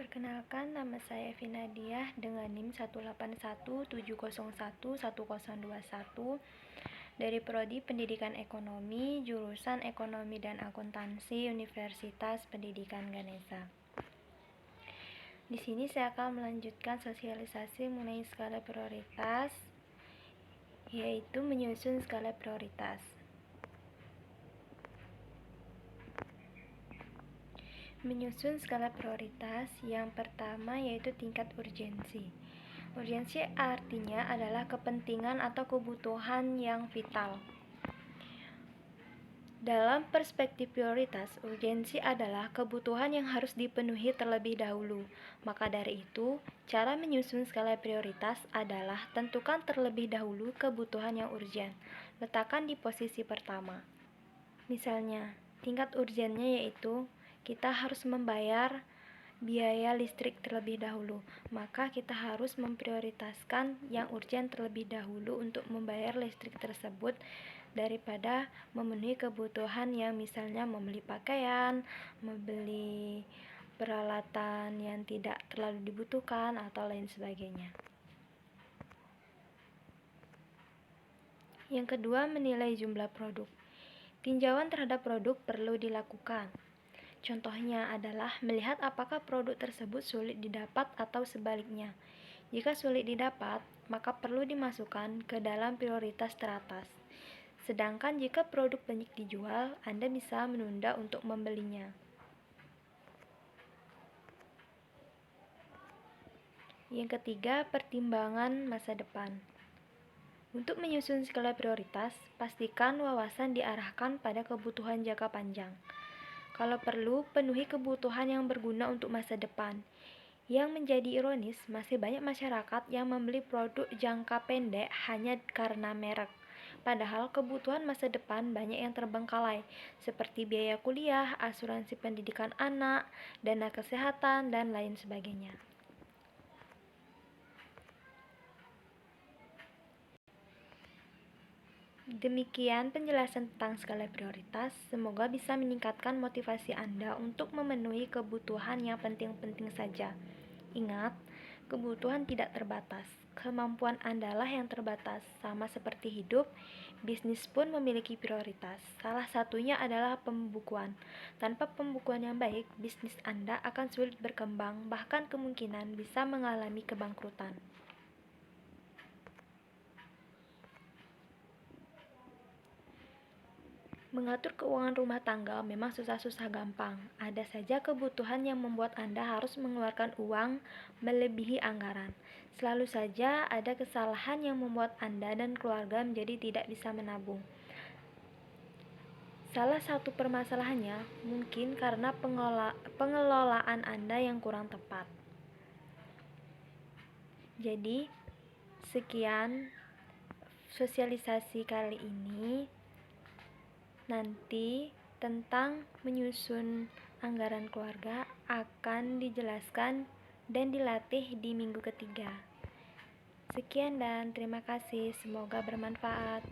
Perkenalkan, nama saya Evi Nadiah dengan NIM 1817011011021 dari Prodi Pendidikan Ekonomi, jurusan Ekonomi dan Akuntansi Universitas Pendidikan Ganesha. Di sini saya akan melanjutkan sosialisasi mengenai skala prioritas, yaitu menyusun skala prioritas. Menyusun skala prioritas, yang pertama yaitu tingkat urgensi. Urgensi artinya adalah kepentingan atau kebutuhan yang vital. Dalam perspektif prioritas, urgensi adalah kebutuhan yang harus dipenuhi terlebih dahulu. Maka dari itu, cara menyusun skala prioritas adalah tentukan terlebih dahulu kebutuhan yang urgen. Letakkan di posisi pertama. Misalnya, tingkat urgennya yaitu kita harus membayar biaya listrik terlebih dahulu, maka kita harus memprioritaskan yang urgen terlebih dahulu untuk membayar listrik tersebut daripada memenuhi kebutuhan yang misalnya membeli pakaian, membeli peralatan yang tidak terlalu dibutuhkan, atau lain sebagainya. Yang kedua, menilai jumlah produk. Tinjauan terhadap produk perlu dilakukan. Contohnya adalah melihat apakah produk tersebut sulit didapat atau sebaliknya. Jika sulit didapat, maka perlu dimasukkan ke dalam prioritas teratas. Sedangkan jika produk banyak dijual, Anda bisa menunda untuk membelinya. Yang ketiga, pertimbangan masa depan. Untuk menyusun skala prioritas, pastikan wawasan diarahkan pada kebutuhan jangka panjang. Kalau perlu, penuhi kebutuhan yang berguna untuk masa depan. Yang menjadi ironis, masih banyak masyarakat yang membeli produk jangka pendek hanya karena merek. Padahal kebutuhan masa depan banyak yang terbengkalai, seperti biaya kuliah, asuransi pendidikan anak, dana kesehatan, dan lain sebagainya. Demikian penjelasan tentang skala prioritas. Semoga bisa meningkatkan motivasi Anda untuk memenuhi kebutuhan yang penting-penting saja. Ingat, kebutuhan tidak terbatas. Kemampuan Anda lah yang terbatas. Sama seperti hidup, bisnis pun memiliki prioritas. Salah satunya adalah pembukuan. Tanpa pembukuan yang baik, bisnis Anda akan sulit berkembang, bahkan kemungkinan bisa mengalami kebangkrutan. Mengatur keuangan rumah tangga memang susah-susah gampang. Ada saja kebutuhan yang membuat Anda harus mengeluarkan uang melebihi anggaran. Selalu saja ada kesalahan yang membuat Anda dan keluarga menjadi tidak bisa menabung. Salah satu permasalahannya mungkin karena pengelolaan Anda yang kurang tepat. Jadi, sekian sosialisasi kali ini. Nanti tentang menyusun anggaran keluarga akan dijelaskan dan dilatih di minggu ketiga. Sekian dan terima kasih, semoga bermanfaat.